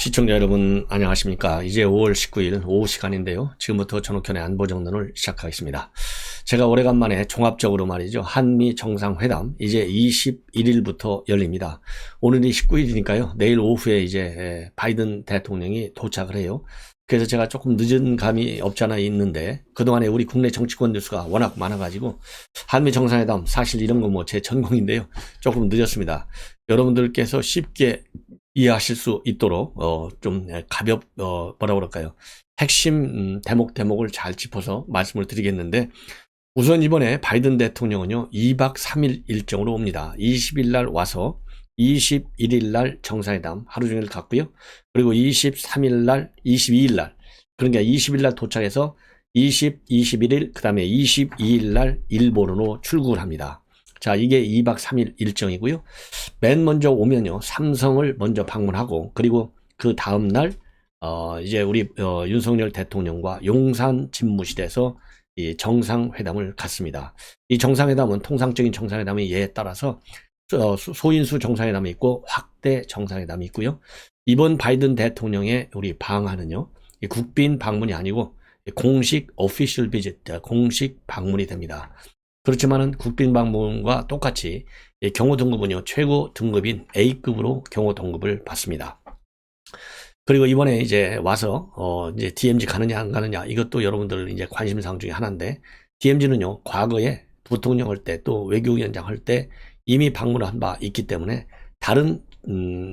시청자 여러분 안녕하십니까. 이제 5월 19일 오후 시간인데요. 지금부터 전욱현의 안보정론을 시작하겠습니다. 제가 오래간만에 종합적으로 말이죠. 한미 정상회담 이제 21일부터 열립니다. 오늘이 19일이니까요. 내일 오후에 이제 바이든 대통령이 도착을 해요. 그래서 제가 조금 늦은 감이 없잖아 있는데 그동안에 우리 국내 정치권 뉴스가 워낙 많아가지고 한미 정상회담 사실 이런 거 뭐 제 전공인데요. 조금 늦었습니다. 여러분들께서 쉽게 이해하실 수 있도록 좀 뭐라 그럴까요? 핵심 대목을 잘 짚어서 말씀을 드리겠는데 우선 이번에 바이든 대통령은요 2박 3일 일정으로 옵니다. 20일 날 와서 21일 날 정상회담 하루 종일 갔고요. 그리고 23일 날 22일 날 그러니까 20일 날 도착해서 21일 그 다음에 22일 날 일본으로 출국을 합니다. 자, 이게 2박 3일 일정이고요. 맨 먼저 오면요, 삼성을 먼저 방문하고, 그리고 그 다음날, 이제 우리, 윤석열 대통령과 용산 집무실에서 이 정상회담을 갖습니다. 이 정상회담은 통상적인 정상회담의 예에 따라서, 소인수 정상회담이 있고, 확대 정상회담이 있고요. 이번 바이든 대통령의 우리 방한은요, 국빈 방문이 아니고, 공식 오피셜 비짓, 공식 방문이 됩니다. 그렇지만은 국빈 방문과 똑같이 경호 등급은요 최고 등급인 A급으로 경호 등급을 받습니다. 그리고 이번에 이제 와서 이제 DMZ 가느냐 안 가느냐 이것도 여러분들 이제 관심사항 중에 하나인데 DMZ는요 과거에 부통령 할 때 또 외교위원장 할 때 이미 방문을 한 바 있기 때문에 다른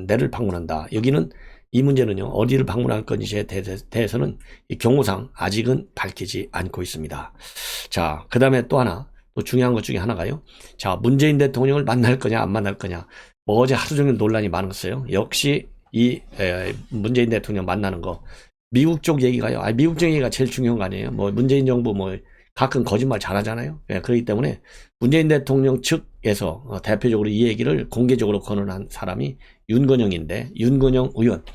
데를 방문한다. 여기는 이 문제는요 어디를 방문할 건지에 대해서는 경호상 아직은 밝히지 않고 있습니다. 자, 그 다음에 또 하나 또 중요한 것 중에 하나가요. 자, 문재인 대통령을 만날 거냐 안 만날 거냐. 뭐 어제 하루 종일 논란이 많았어요. 역시 이 문재인 대통령 만나는 거 미국 쪽 얘기가요. 미국 쪽 얘기가 제일 중요한 거 아니에요. 뭐 문재인 정부 뭐 가끔 거짓말 잘하잖아요. 그렇기 때문에 문재인 대통령 측에서 대표적으로 이 얘기를 공개적으로 거론한 사람이 윤건영인데 윤건영 의원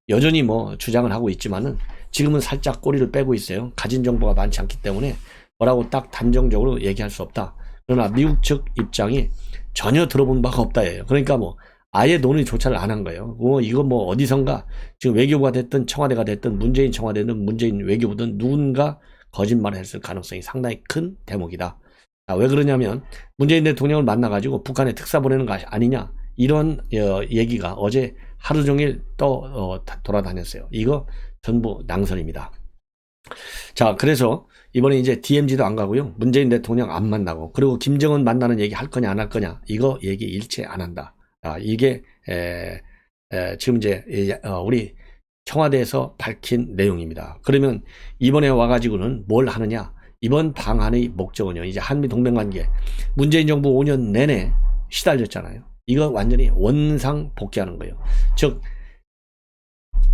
여전히 뭐 주장을 하고 있지만은 지금은 살짝 꼬리를 빼고 있어요. 가진 정보가 많지 않기 때문에 뭐라고 딱 단정적으로 얘기할 수 없다. 그러나 미국 측 입장이 전혀 들어본 바가 없다예요. 그러니까 뭐 아예 논의조차를 안 한 거예요. 이거 뭐 어디선가 지금 외교부가 됐든 청와대가 됐든 문재인 청와대든 문재인 외교부든 누군가 거짓말을 했을 가능성이 상당히 큰 대목이다. 자, 왜 그러냐면 문재인 대통령을 만나가지고 북한에 특사 보내는 거 아니냐 이런 얘기가 어제 하루 종일 돌아다녔어요. 이거 전부 낭설입니다. 자, 그래서 이번에 이제 DMZ도 안 가고요. 문재인 대통령 안 만나고 그리고 김정은 만나는 얘기 할 거냐 안 할 거냐 이거 얘기 일체 안 한다. 이게 지금 이제 우리 청와대에서 밝힌 내용입니다. 그러면 이번에 와가지고는 뭘 하느냐? 이번 방한의 목적은요. 이제 한미 동맹관계 문재인 정부 5년 내내 시달렸잖아요. 이거 완전히 원상 복귀하는 거예요. 즉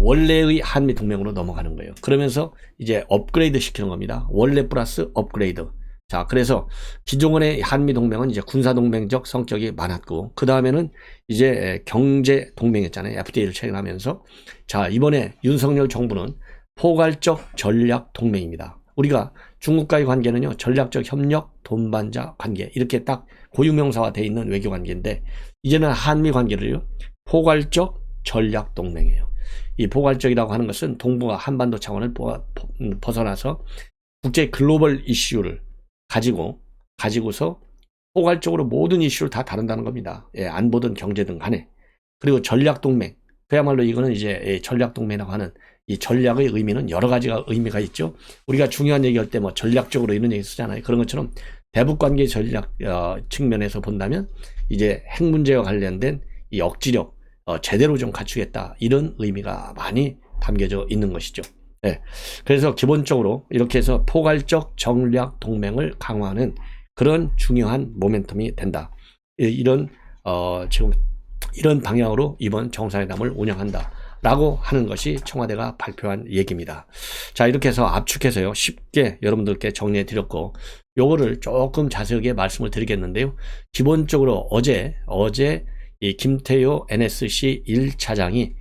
원래의 한미 동맹으로 넘어가는 거예요. 그러면서 이제 업그레이드 시키는 겁니다. 원래 플러스 업그레이드. 자, 그래서 기존의 한미 동맹은 이제 군사 동맹적 성격이 많았고, 그 다음에는 이제 경제 동맹이었잖아요. FTA를 체결하면서. 자, 이번에 윤석열 정부는 포괄적 전략 동맹입니다. 우리가 중국과의 관계는요, 전략적 협력, 동반자 관계. 이렇게 딱 고유명사화 되어 있는 외교 관계인데, 이제는 한미 관계를요, 포괄적 전략 동맹이에요. 이 포괄적이라고 하는 것은 동북아 한반도 차원을 벗어나서 국제 글로벌 이슈를 가지고서 포괄적으로 모든 이슈를 다 다룬다는 겁니다. 안보든 경제든 간에. 그리고 전략동맹. 그야말로 이거는 이제 전략동맹이라고 하는 이 전략의 의미는 여러 가지가 의미가 있죠. 우리가 중요한 얘기할 때 뭐 전략적으로 이런 얘기 쓰잖아요. 그런 것처럼 대북관계 전략 측면에서 본다면 이제 핵 문제와 관련된 이 억지력 제대로 좀 갖추겠다 이런 의미가 많이 담겨져 있는 것이죠. 네. 그래서 기본적으로 이렇게 해서 포괄적 전략 동맹을 강화하는 그런 중요한 모멘텀이 된다. 이런 지금 이런 방향으로 이번 정상회담을 운영한다 라고 하는 것이 청와대가 발표한 얘기입니다. 자, 이렇게 해서 압축해서요 쉽게 여러분들께 정리해 드렸고 요거를 조금 자세하게 말씀을 드리겠는데요. 기본적으로 어제 이 김태효 NSC 1차장이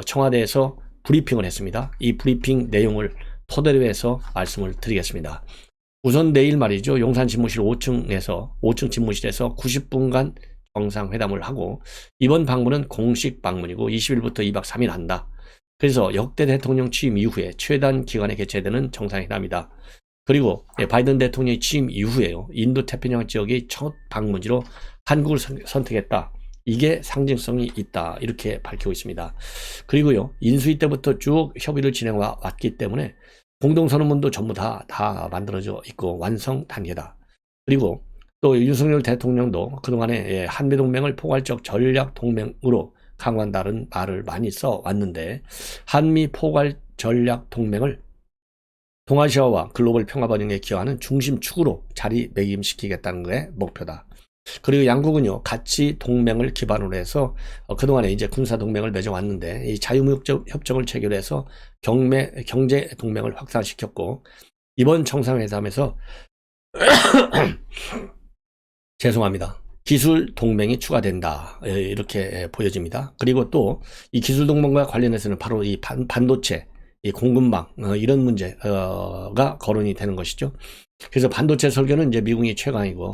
청와대에서 브리핑을 했습니다. 이 브리핑 내용을 토대로 해서 말씀을 드리겠습니다. 우선 내일 말이죠. 용산 집무실 5층 집무실에서 90분간 정상회담을 하고 이번 방문은 공식 방문이고 20일부터 2박 3일 한다. 그래서 역대 대통령 취임 이후에 최단 기간에 개최되는 정상회담이다. 그리고 바이든 대통령이 취임 이후에요. 인도 태평양 지역의 첫 방문지로 한국을 선택했다. 이게 상징성이 있다. 이렇게 밝히고 있습니다. 그리고요. 인수위 때부터 쭉 협의를 진행해 왔기 때문에 공동선언문도 전부 다 만들어져 있고 완성 단계다. 그리고 또 윤석열 대통령도 그동안에 한미동맹을 포괄적 전략동맹으로 강화한다는 말을 많이 써왔는데 한미 포괄 전략동맹을 동아시아와 글로벌 평화 번영에 기여하는 중심축으로 자리매김시키겠다는 게 목표다. 그리고 양국은요, 같이 동맹을 기반으로 해서 그동안에 이제 군사 동맹을 맺어왔는데 이 자유무역 협정을 체결해서 경제 동맹을 확산시켰고 이번 정상회담에서 죄송합니다. 기술 동맹이 추가된다. 이렇게 보여집니다. 그리고 또 이 기술 동맹과 관련해서는 바로 이 반도체, 이 공급망 이런 문제가 거론이 되는 것이죠. 그래서 반도체 설계는 이제 미국이 최강이고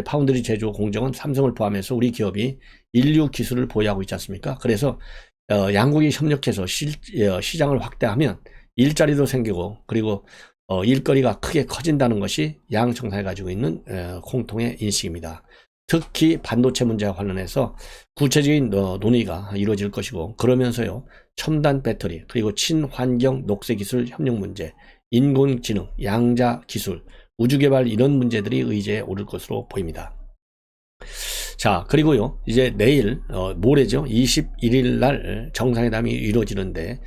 파운드리 제조 공정은 삼성을 포함해서 우리 기업이 인류 기술을 보유하고 있지 않습니까? 그래서 양국이 협력해서 시장을 확대하면 일자리도 생기고 그리고 일거리가 크게 커진다는 것이 양 정상이 가지고 있는 공통의 인식입니다. 특히 반도체 문제와 관련해서 구체적인 논의가 이루어질 것이고 그러면서요 첨단 배터리 그리고 친환경 녹색기술 협력 문제 인공지능 양자기술 우주개발 이런 문제들이 의제에 오를 것으로 보입니다. 자 그리고요 이제 내일 모레죠 21일 날 정상회담이 이루어지는데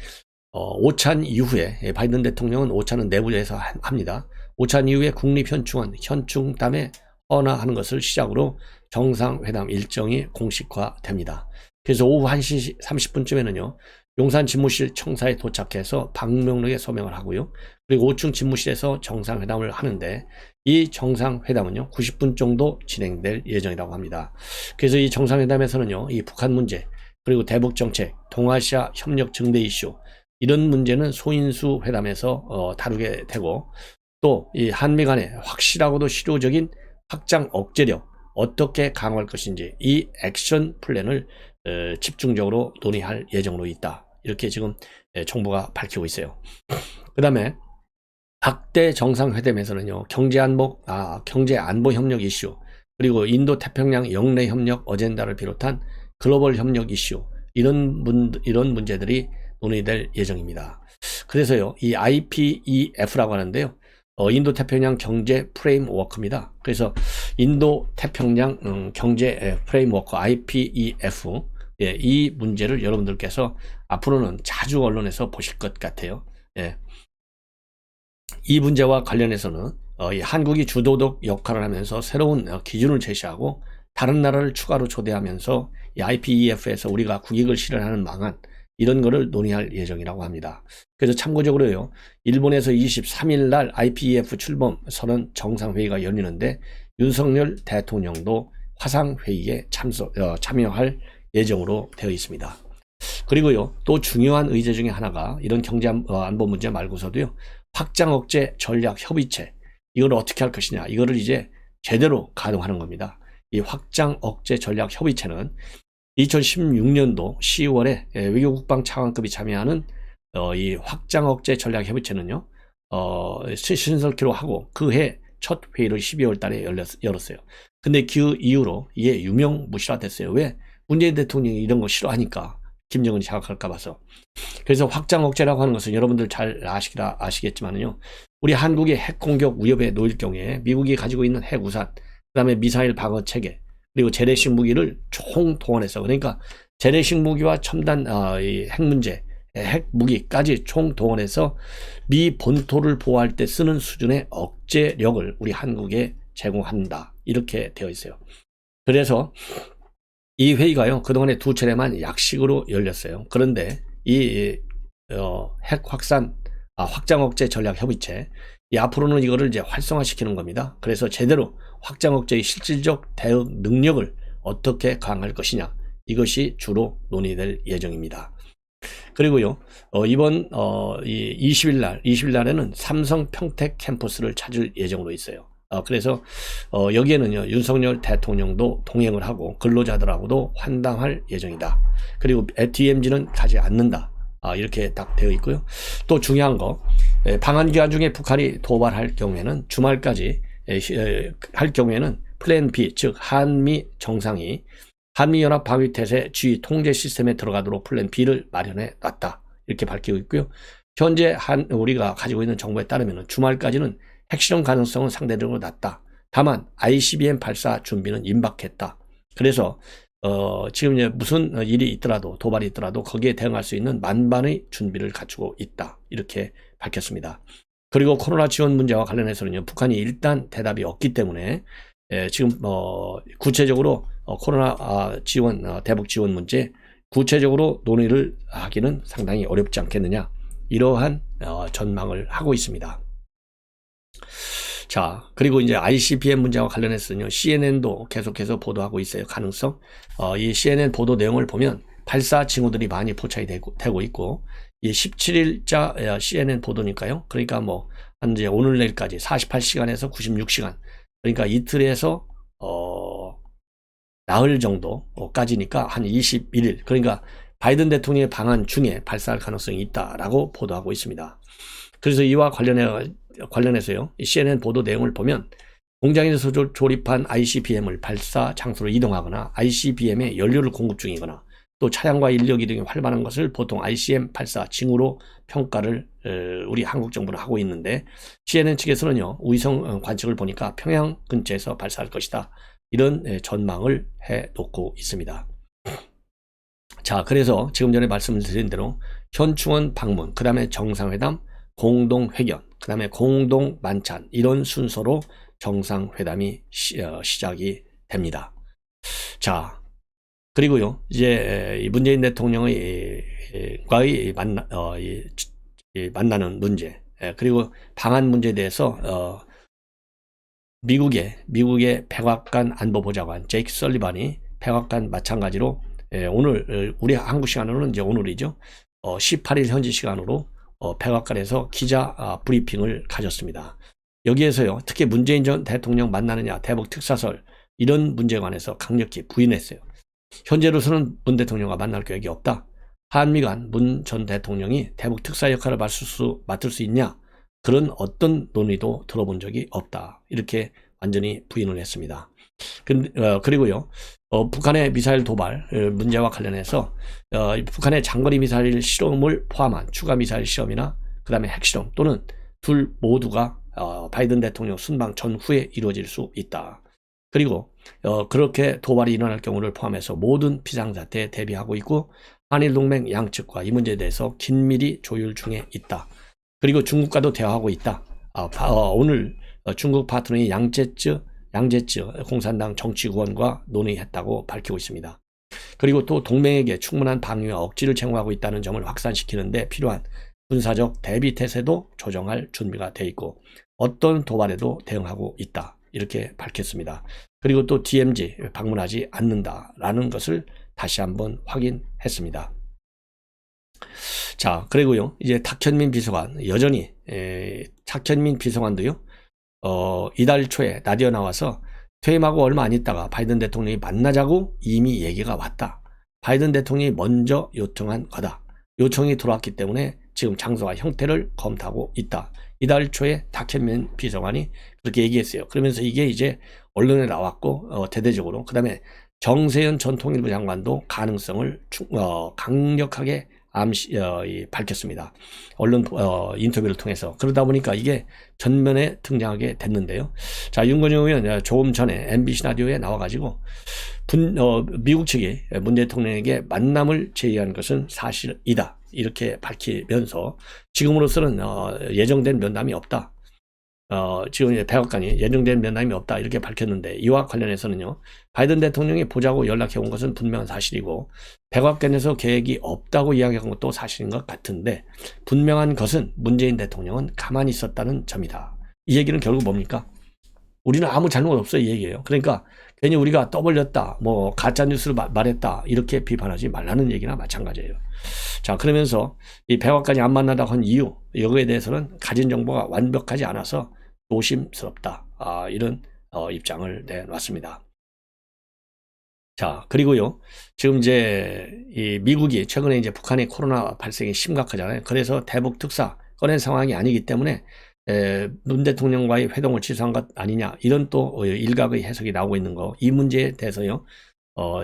오찬 이후에 바이든 대통령은 오찬은 내부에서 합니다. 오찬 이후에 국립현충원 현충담에 헌화하는 것을 시작으로 정상회담 일정이 공식화됩니다. 그래서 오후 1시 30분쯤에는요. 용산 집무실 청사에 도착해서 방명록에 서명을 하고요. 그리고 5층 집무실에서 정상회담을 하는데 이 정상회담은요. 90분 정도 진행될 예정이라고 합니다. 그래서 이 정상회담에서는요. 이 북한 문제 그리고 대북정책, 동아시아 협력 증대 이슈 이런 문제는 소인수 회담에서 다루게 되고 또 이 한미 간의 확실하고도 실효적인 확장 억제력 어떻게 강화할 것인지 이 액션 플랜을 집중적으로 논의할 예정으로 있다. 이렇게 지금 정부가 밝히고 있어요. 그 다음에 박대 정상회담에서는요. 경제안보 협력 이슈 그리고 인도 태평양 영내 협력 어젠다를 비롯한 글로벌 협력 이슈 이런 문제들이 논의될 예정입니다. 그래서요. 이 IPEF라고 하는데요. 인도 태평양 경제 프레임워크입니다. 그래서 인도 태평양 경제 프레임워크 IPEF 이 문제를 여러분들께서 앞으로는 자주 언론에서 보실 것 같아요. 이 문제와 관련해서는 한국이 주도적 역할을 하면서 새로운 기준을 제시하고 다른 나라를 추가로 초대하면서 이 IPEF에서 우리가 국익을 실현하는 방안 이런 거를 논의할 예정이라고 합니다. 그래서 참고적으로요. 일본에서 23일 날 IPEF 출범 선언 정상회의가 열리는데 윤석열 대통령도 화상회의에 참여할 예정으로 되어 있습니다. 그리고요. 또 중요한 의제 중에 하나가 이런 경제안보 문제 말고서도요. 확장 억제 전략 협의체 이걸 어떻게 할 것이냐 이거를 이제 제대로 가동하는 겁니다. 이 확장 억제 전략 협의체는 2016년도 10월에 외교국방 차관급이 참여하는 이 확장 억제 전략 협의체는요. 신설키로 하고 그 해 첫 회의를 12월 달에 열었어요. 근데 그 이후로 이게 유명무실화됐어요. 왜? 문재인 대통령이 이런 거 싫어하니까 김정은이 자각할까 봐서. 그래서 확장 억제라고 하는 것은 여러분들 잘 아시겠지만요. 우리 한국의 핵 공격 위협에 놓일 경우에 미국이 가지고 있는 핵 우산, 그다음에 미사일 방어 체계, 그리고 재래식 무기를 총동원해서 그러니까 재래식 무기와 첨단 핵 문제, 핵 무기까지 총동원해서 미 본토를 보호할 때 쓰는 수준의 억제력을 우리 한국에 제공한다. 이렇게 되어 있어요. 그래서 이 회의가요. 그동안에 두 차례만 약식으로 열렸어요. 그런데 이 핵 확장 억제 전략 협의체 앞으로는 이거를 이제 활성화시키는 겁니다. 그래서 제대로 확장 억제의 실질적 대응 능력을 어떻게 강화할 것이냐 이것이 주로 논의될 예정입니다. 그리고요 이번 20일 날에는 삼성 평택 캠퍼스를 찾을 예정으로 있어요. 그래서 여기에는요 윤석열 대통령도 동행을 하고 근로자들하고도 환담할 예정이다. 그리고 DMZ는 가지 않는다. 이렇게 딱 되어 있고요. 또 중요한 거, 방한 기간 중에 북한이 도발할 경우에는 주말까지 할 경우에는 플랜 B, 즉 한미 정상이 한미연합 방위태세 지휘 통제 시스템에 들어가도록 플랜 B를 마련해 놨다. 이렇게 밝히고 있고요. 현재 우리가 가지고 있는 정보에 따르면 주말까지는 핵실험 가능성은 상대적으로 낮다. 다만 ICBM 발사 준비는 임박했다. 그래서 지금 이제 무슨 일이 있더라도, 도발이 있더라도 거기에 대응할 수 있는 만반의 준비를 갖추고 있다. 이렇게 밝혔습니다. 그리고 코로나 지원 문제와 관련해서는요, 북한이 일단 대답이 없기 때문에 지금 구체적으로 코로나 지원, 대북 지원 문제 구체적으로 논의를 하기는 상당히 어렵지 않겠느냐, 이러한 전망을 하고 있습니다. 자, 그리고 이제 ICBM 문제와 관련해서는요, CNN도 계속해서 보도하고 있어요. 가능성. 이 CNN 보도 내용을 보면 발사 징후들이 많이 포착이 되고 있고, 이 17일자 CNN 보도니까요. 그러니까 뭐 한 이제 오늘 내일까지 48시간에서 96시간, 그러니까 이틀에서 나흘 정도까지니까 한 21일, 그러니까 바이든 대통령의 방한 중에 발사할 가능성이 있다라고 보도하고 있습니다. 그래서 이와 관련해서요, CNN 보도 내용을 보면 공장에서 조립한 ICBM을 발사 장소로 이동하거나 ICBM에 연료를 공급 중이거나 또 차량과 인력 이동이 활발한 것을 보통 ICBM 발사 징후로 평가를 우리 한국 정부는 하고 있는데, CNN 측에서는요, 위성 관측을 보니까 평양 근처에서 발사할 것이다, 이런 전망을 해 놓고 있습니다. 자, 그래서 지금 전에 말씀을 드린 대로 현충원 방문, 그 다음에 정상회담, 공동회견, 그 다음에 공동만찬, 이런 순서로 정상회담이 시작이 됩니다. 자, 그리고요, 이제 문재인 대통령과의 만나는 문제, 그리고 방한 문제에 대해서 미국의 백악관 안보보좌관 제이크 설리반이 백악관 마찬가지로 오늘 우리 한국 시간으로는 이제 오늘이죠. 18일 현지 시간으로 백악관에서 기자 브리핑을 가졌습니다. 여기에서요, 특히 문재인 전 대통령 만나느냐, 대북 특사설, 이런 문제에 관해서 강력히 부인했어요. 현재로서는 문 대통령과 만날 계획이 없다. 한미 간 문 전 대통령이 대북 특사 역할을 맡을 수 있냐, 그런 어떤 논의도 들어본 적이 없다. 이렇게 완전히 부인을 했습니다. 그리고요, 북한의 미사일 도발 문제와 관련해서 북한의 장거리 미사일 실험을 포함한 추가 미사일 실험이나 그 다음에 핵실험 또는 둘 모두가 바이든 대통령 순방 전후에 이루어질 수 있다. 그리고 그렇게 도발이 일어날 경우를 포함해서 모든 비상사태에 대비하고 있고, 한일동맹 양측과 이 문제에 대해서 긴밀히 조율 중에 있다. 그리고 중국과도 대화하고 있다. 오늘 중국 파트너인 양제쯔 공산당 정치구원과 논의했다고 밝히고 있습니다. 그리고 또 동맹에게 충분한 방위와 억지를 제공하고 있다는 점을 확산시키는 데 필요한 군사적 대비태세도 조정할 준비가 돼 있고, 어떤 도발에도 대응하고 있다, 이렇게 밝혔습니다. 그리고 또 DMZ 방문하지 않는다라는 것을 다시 한번 확인했습니다. 자, 그리고요, 이제 탁현민 비서관, 여전히 탁현민 비서관도요, 이달 초에 라디오 나와서 퇴임하고 얼마 안 있다가 바이든 대통령이 만나자고 이미 얘기가 왔다. 바이든 대통령이 먼저 요청한 거다. 요청이 들어왔기 때문에 지금 장소와 형태를 검토하고 있다. 이달 초에 탁현민 비서관이 그렇게 얘기했어요. 그러면서 이게 이제 언론에 나왔고, 대대적으로, 그 다음에 정세현 전 통일부 장관도 가능성을 강력하게 밝혔습니다. 언론 인터뷰를 통해서. 그러다 보니까 이게 전면에 등장하게 됐는데요. 자, 윤건영 의원 조금 전에 MBC 라디오에 나와가지고 미국 측이 문 대통령에게 만남을 제의한 것은 사실이다, 이렇게 밝히면서 지금으로서는 예정된 면담이 없다. 지금 백악관이 예정된 면담이 없다, 이렇게 밝혔는데, 이와 관련해서는요, 바이든 대통령이 보자고 연락해 온 것은 분명한 사실이고, 백악관에서 계획이 없다고 이야기한 것도 사실인 것 같은데, 분명한 것은 문재인 대통령은 가만히 있었다는 점이다. 이 얘기는 결국 뭡니까? 우리는 아무 잘못 없어, 이 얘기예요. 그러니까 괜히 우리가 떠벌렸다, 뭐 가짜뉴스를 말했다, 이렇게 비판하지 말라는 얘기나 마찬가지예요. 자, 그러면서 이 백악관이 안 만나다고 한 이유, 여기에 대해서는 가진 정보가 완벽하지 않아서 조심스럽다, 이런 입장을 내놨습니다. 자, 그리고요. 지금 이제 이 미국이 최근에 이제 북한의 코로나 발생이 심각하잖아요. 그래서 대북 특사 꺼낸 상황이 아니기 때문에 문 대통령과의 회동을 취소한 것 아니냐, 이런 또 일각의 해석이 나오고 있는 거. 이 문제에 대해서요.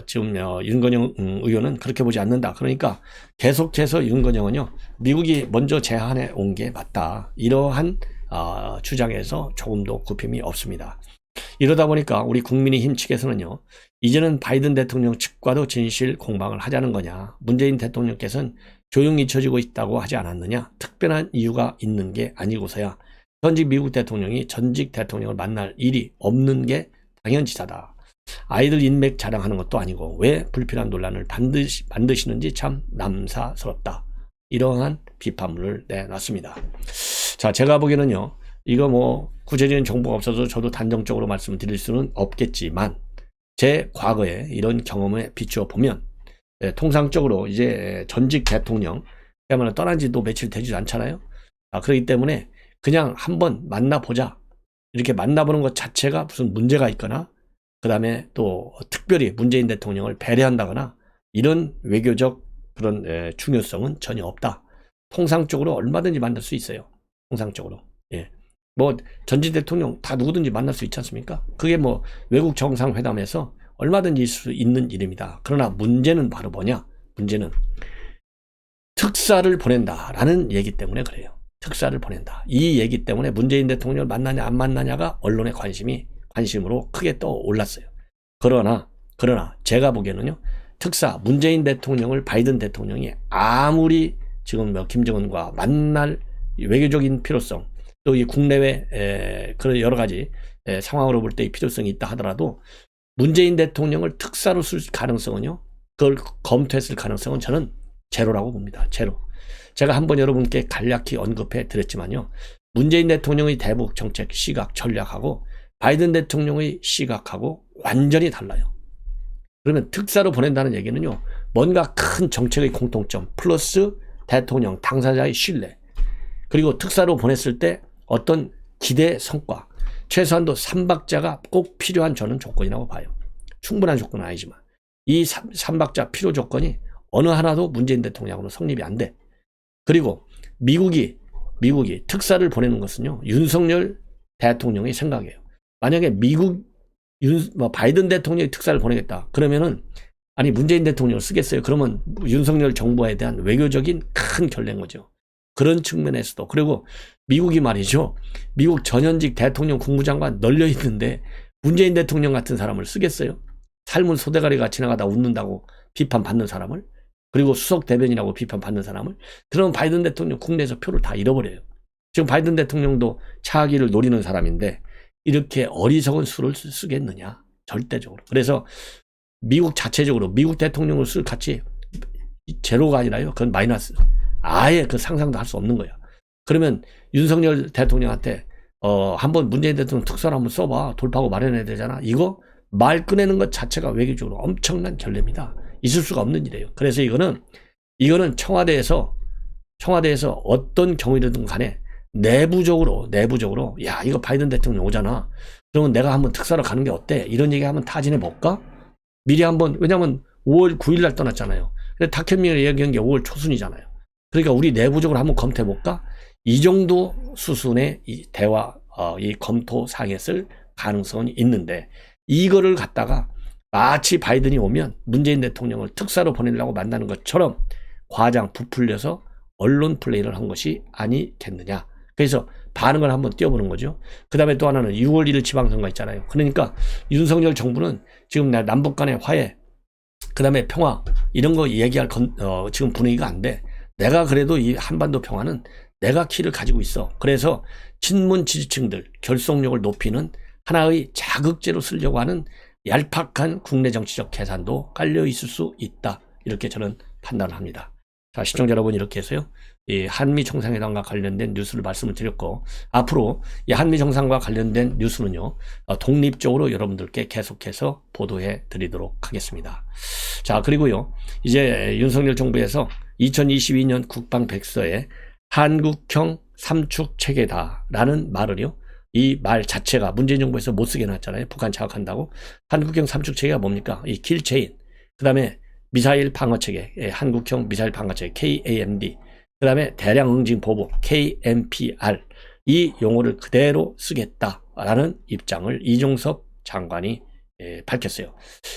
지금 윤건영 의원은 그렇게 보지 않는다. 그러니까 계속해서 윤건영은요, 미국이 먼저 제안해 온 게 맞다. 이러한 주장에서 조금도 굽힘이 없습니다. 이러다 보니까 우리 국민의힘 측에서는요, 이제는 바이든 대통령 측과도 진실 공방을 하자는 거냐, 문재인 대통령께서는 조용히 잊혀지고 있다고 하지 않았느냐, 특별한 이유가 있는 게 아니고서야 현직 미국 대통령이 전직 대통령을 만날 일이 없는 게 당연지사다. 아이들 인맥 자랑하는 것도 아니고 왜 불필요한 논란을 만드시는지 참 남사스럽다. 이러한 비판문을 내놨습니다. 자, 제가 보기에는요, 이거 뭐 구체적인 정보가 없어서 저도 단정적으로 말씀드릴 수는 없겠지만, 제 과거에 이런 경험에 비추어 보면 통상적으로 이제 전직 대통령 그야말로 떠난 지도 며칠 되지도 않잖아요. 그렇기 때문에 그냥 한번 만나보자, 이렇게 만나보는 것 자체가 무슨 문제가 있거나, 그 다음에 또 특별히 문재인 대통령을 배려한다거나 이런 외교적 그런 중요성은 전혀 없다. 통상적으로 얼마든지 만날 수 있어요. 통상적으로. 예. 뭐 전직 대통령 다 누구든지 만날 수 있지 않습니까? 그게 뭐 외국 정상회담에서 얼마든지 있을 수 있는 일입니다. 그러나 문제는 바로 뭐냐? 문제는 특사를 보낸다라는 얘기 때문에 그래요. 특사를 보낸다. 이 얘기 때문에 문재인 대통령을 만나냐 안 만나냐가 언론의 관심으로 크게 떠올랐어요. 그러나 제가 보기에는요, 특사 문재인 대통령을 바이든 대통령이 아무리 지금 김정은과 만날 외교적인 필요성, 또 이 국내외 그런 여러 가지 상황으로 볼 때의 필요성이 있다 하더라도 문재인 대통령을 특사로 쓸 가능성은요, 그걸 검토했을 가능성은 저는 제로라고 봅니다. 제로. 제가 한번 여러분께 간략히 언급해 드렸지만요, 문재인 대통령의 대북 정책 시각 전략하고 바이든 대통령의 시각하고 완전히 달라요. 그러면 특사로 보낸다는 얘기는요, 뭔가 큰 정책의 공통점 플러스 대통령 당사자의 신뢰, 그리고 특사로 보냈을 때 어떤 기대 성과, 최소한도 3박자가 꼭 필요한 저는 조건이라고 봐요. 충분한 조건은 아니지만 이 3박자 필요 조건이 어느 하나도 문재인 대통령으로는 성립이 안 돼. 그리고 미국이 특사를 보내는 것은요, 윤석열 대통령의 생각이에요. 만약에 바이든 대통령이 특사를 보내겠다 그러면은, 아니 문재인 대통령을 쓰겠어요? 그러면 윤석열 정부에 대한 외교적인 큰 결례인 거죠. 그런 측면에서도. 그리고 미국이 말이죠, 미국 전현직 대통령 국무장관 널려 있는데 문재인 대통령 같은 사람을 쓰겠어요? 삶은 소대가리가 지나가다 웃는다고 비판받는 사람을, 그리고 수석 대변이라고 비판받는 사람을, 그러면 바이든 대통령 국내에서 표를 다 잃어버려요. 지금 바이든 대통령도 차기를 노리는 사람인데 이렇게 어리석은 수를 쓰겠느냐? 절대적으로. 그래서 미국 자체적으로 미국 대통령을 쓸 가치 제로가 아니라요, 그건 마이너스. 아예 그 상상도 할 수 없는 거야. 그러면 윤석열 대통령한테 한번 문재인 대통령 특사를 한번 써봐, 돌파구 마련해야 되잖아. 이거 말 꺼내는 것 자체가 외교적으로 엄청난 결례입니다. 있을 수가 없는 일이에요. 그래서 이거는 청와대에서 어떤 경우이든 간에 내부적으로 야, 이거 바이든 대통령 오잖아, 그러면 내가 한번 특사로 가는 게 어때? 이런 얘기 한번 타진해 볼까? 미리 한번, 왜냐면 5월 9일 날 떠났잖아요. 근데 탁현민이 얘기한 게 5월 초순이잖아요. 그러니까 우리 내부적으로 한번 검토해 볼까? 이 정도 수순의 이 대화, 이 검토 사항에 쓸 가능성은 있는데, 이거를 갖다가 마치 바이든이 오면 문재인 대통령을 특사로 보내려고 만나는 것처럼 과장 부풀려서 언론 플레이를 한 것이 아니겠느냐. 그래서 반응을 한번 띄워보는 거죠. 그 다음에 또 하나는 6월 1일 지방선거 있잖아요. 그러니까 윤석열 정부는 지금 남북 간의 화해, 그 다음에 평화, 이런 거 얘기할 지금 분위기가 안 돼. 내가 그래도 이 한반도 평화는 내가 키를 가지고 있어. 그래서 친문 지지층들 결속력을 높이는 하나의 자극제로 쓰려고 하는 얄팍한 국내 정치적 계산도 깔려 있을 수 있다. 이렇게 저는 판단을 합니다. 자, 시청자 여러분, 이렇게 해서요, 이 한미 정상회담과 관련된 뉴스를 말씀을 드렸고, 앞으로 이 한미 정상과 관련된 뉴스는요, 독립적으로 여러분들께 계속해서 보도해 드리도록 하겠습니다. 자, 그리고요, 이제 윤석열 정부에서 2022년 국방백서에 한국형 삼축 체계다라는 말을요, 이 말 자체가 문재인 정부에서 못 쓰게 해놨잖아요. 북한 자극한다고. 한국형 삼축체계가 뭡니까? 이 킬체인, 그 다음에 미사일 방어체계, 한국형 미사일 방어체계 KAMD, 그 다음에 대량 응징 보복 KMPR, 이 용어를 그대로 쓰겠다라는 입장을 이종섭 장관이 밝혔어요.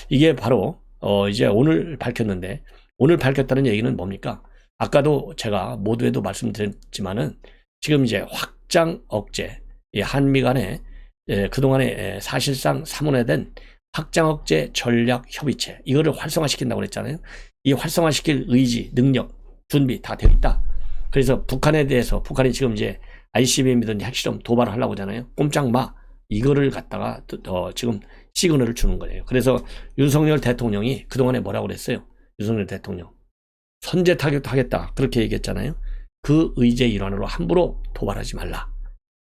이게 바로 이제 오늘 밝혔는데, 오늘 밝혔다는 얘기는 뭡니까? 아까도 제가 모두에도 말씀드렸지만은 지금 이제 확장 억제, 한미 간에 그동안에 사실상 사문화된 확장 억제 전략 협의체, 이거를 활성화시킨다고 그랬잖아요. 이 활성화시킬 의지, 능력, 준비 다 되어 있다. 그래서 북한에 대해서, 북한이 지금 이제 ICBM이든 핵실험 도발을 하려고 하잖아요. 꼼짝 마. 이거를 갖다가 지금 시그널을 주는 거예요. 그래서 윤석열 대통령이 그동안에 뭐라고 그랬어요? 윤석열 대통령 선제 타격도 하겠다 그렇게 얘기했잖아요. 그 의지의 일환으로 함부로 도발하지 말라.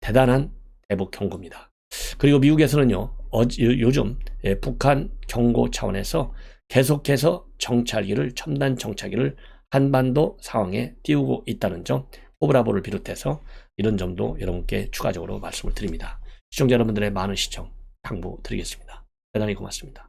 대단한 대북 경고입니다. 그리고 미국에서는요, 요즘 북한 경고 차원에서 계속해서 정찰기를, 첨단 정찰기를 한반도 상황에 띄우고 있다는 점, 호브라보를 비롯해서 이런 점도 여러분께 추가적으로 말씀을 드립니다. 시청자 여러분들의 많은 시청 당부드리겠습니다. 대단히 고맙습니다.